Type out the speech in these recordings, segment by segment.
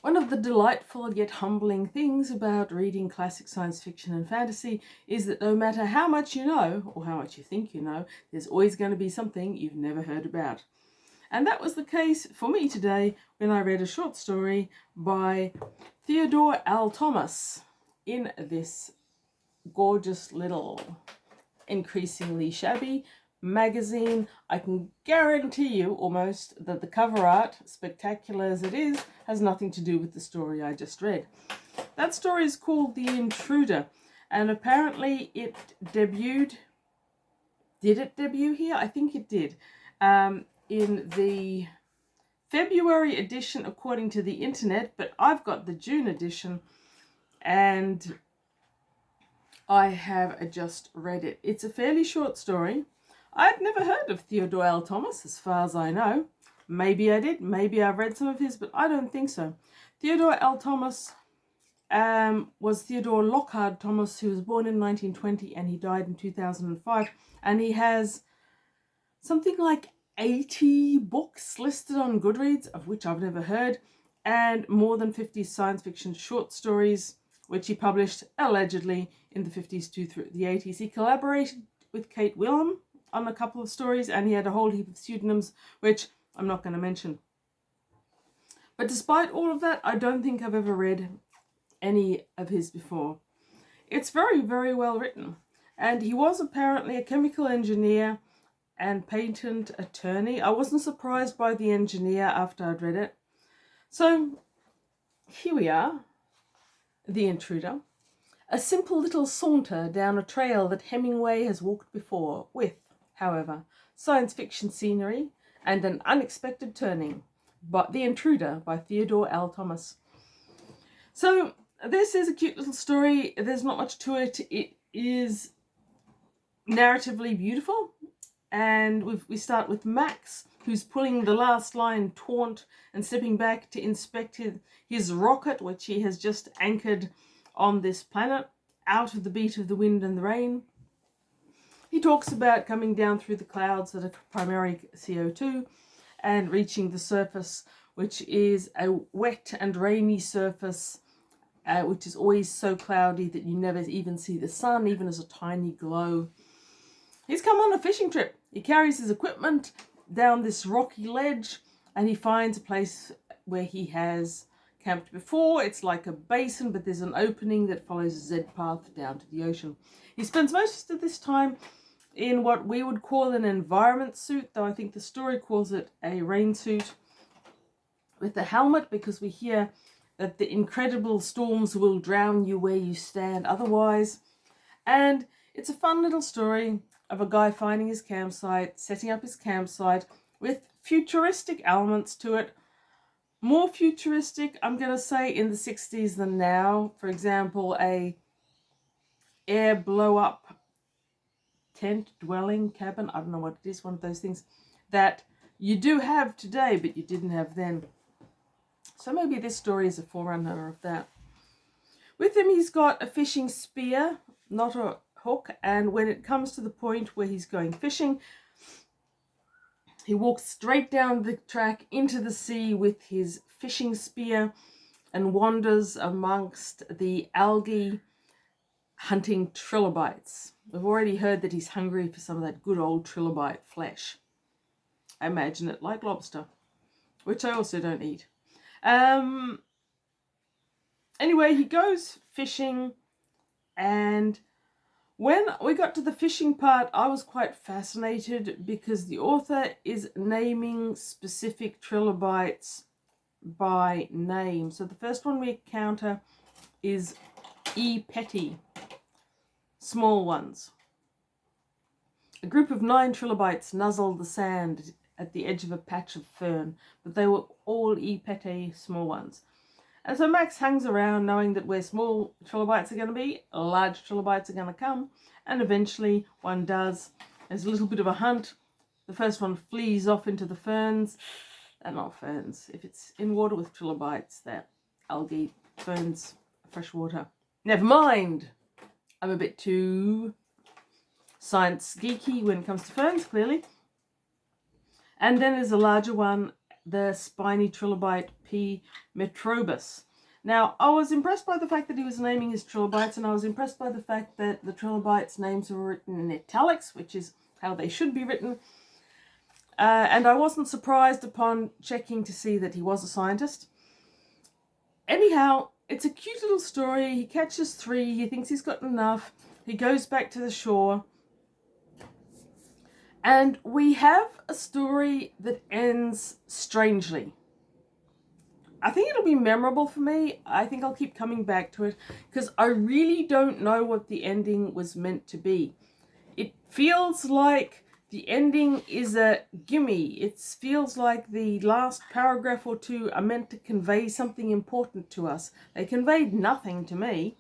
One of the delightful yet humbling things about reading classic science fiction and fantasy is that no matter how much you know, or how much you think you know, there's always going to be something you've never heard about. And that was the case for me today when I read a short story by Theodore L Thomas in this gorgeous little, increasingly shabby magazine. I can guarantee you almost that the cover art, spectacular as it is, has nothing to do with the story I just read. That story is called The Intruder, and apparently it debuted. Did it debut here? I think it did. In the February edition, according to the internet, but I've got the June edition, and I have just read it. It's a fairly short story. I'd never heard of Theodore L Thomas, as far as I know. Maybe I did. Maybe I've read some of his, but I don't think so. Theodore L Thomas was Theodore Lockhart Thomas, who was born in 1920 and he died in 2005. And he has something like 80 books listed on Goodreads, of which I've never heard, and more than 50 science fiction short stories, which he published allegedly in the 50s to through the 80s. He collaborated with Kate Willem on a couple of stories, and he had a whole heap of pseudonyms, which I'm not going to mention. But despite all of that, I don't think I've ever read any of his before. It's very, very well written. And he was apparently a chemical engineer and patent attorney. I wasn't surprised by the engineer after I'd read it. So here we are, The Intruder. A simple little saunter down a trail that Hemingway has walked before, with, however, science fiction scenery and an unexpected turning. But The Intruder by Theodore L Thomas. So this is a cute little story. There's not much to it. It is narratively beautiful. And we start with Max, who's pulling the last line taut and stepping back to inspect his rocket, which he has just anchored on this planet, out of the beat of the wind and the rain. He talks about coming down through the clouds that are primarily CO2 and reaching the surface, which is a wet and rainy surface, which is always so cloudy that you never even see the sun, even as a tiny glow. He's come on a fishing trip. He carries his equipment down this rocky ledge, and he finds a place where he has camped before. It's like a basin, but there's an opening that follows a Z path down to the ocean. He spends most of this time in what we would call an environment suit, though I think the story calls it a rain suit, with a helmet, because we hear that the incredible storms will drown you where you stand otherwise. And it's a fun little story of a guy finding his campsite, setting up his campsite with futuristic elements to it. More futuristic, I'm going to say, in the 60s than now. For example, a air blow-up tent, dwelling, cabin, I don't know what it is, one of those things that you do have today, but you didn't have then. So maybe this story is a forerunner of that. With him, he's got a fishing spear, not a hook, and when it comes to the point where he's going fishing, he walks straight down the track into the sea with his fishing spear and wanders amongst the algae, hunting trilobites. We've already heard that he's hungry for some of that good old trilobite flesh. I imagine it like lobster, which I also don't eat. Anyway, he goes fishing, and when we got to the fishing part, I was quite fascinated because the author is naming specific trilobites by name. So the first one we encounter is E. petty, small ones. A group of 9 trilobites nuzzled the sand at the edge of a patch of fern, but they were all E. petty, small ones. And so Max hangs around knowing that where small trilobites are going to be, large trilobites are going to come. And eventually one does. There's a little bit of a hunt. The first one flees off into the ferns. They're not ferns. If it's in water with trilobites, they're algae, ferns, fresh water. Never mind. I'm a bit too science geeky when it comes to ferns, clearly. And then there's a larger one the spiny trilobite P. metrobus. Now, I was impressed by the fact that he was naming his trilobites, and I was impressed by the fact that the trilobites' names were written in italics, which is how they should be written. And I wasn't surprised upon checking to see that he was a scientist. Anyhow, it's a cute little story. He catches 3. He thinks he's got enough. He goes back to the shore. And we have a story that ends strangely. I think it'll be memorable for me. I think I'll keep coming back to it because I really don't know what the ending was meant to be. It feels like the ending is a gimme. It feels like the last paragraph or 2 are meant to convey something important to us. They conveyed nothing to me.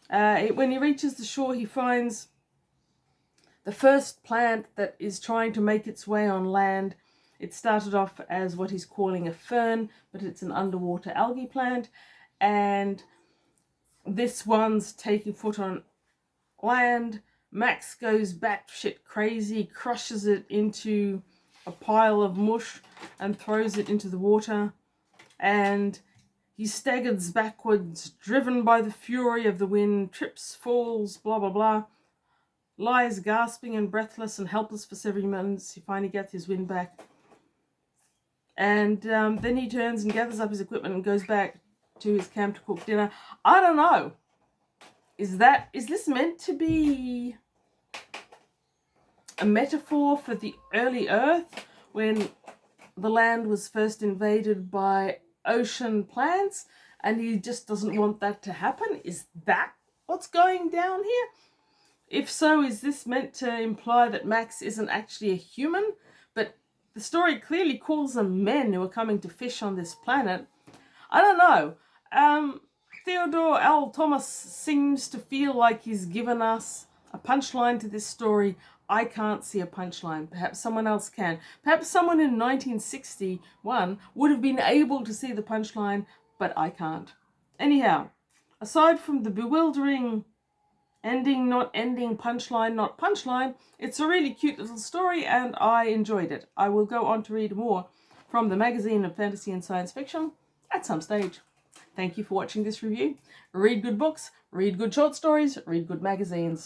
When he reaches the shore, he finds the first plant that is trying to make its way on land. It started off as what he's calling a fern, but it's an underwater algae plant. And this one's taking foot on land. Max goes batshit crazy, crushes it into a pile of mush and throws it into the water. And he staggers backwards, driven by the fury of the wind, trips, falls, blah, blah, blah. Lies gasping and breathless and helpless for several minutes. He finally gets his wind back. And then he turns and gathers up his equipment and goes back to his camp to cook dinner. I don't know. Is this meant to be a metaphor for the early Earth when the land was first invaded by ocean plants and he just doesn't want that to happen? Is that what's going down here? If so, is this meant to imply that Max isn't actually a human? But the story clearly calls them men who are coming to fish on this planet. I don't know. Theodore L Thomas seems to feel like he's given us a punchline to this story. I can't see a punchline. Perhaps someone else can. Perhaps someone in 1961 would have been able to see the punchline, but I can't. Anyhow, aside from the bewildering ending, not ending, punchline, not punchline, it's a really cute little story and I enjoyed it. I will go on to read more from the magazine of fantasy and science fiction at some stage. Thank you for watching this review. Read good books, read good short stories, read good magazines.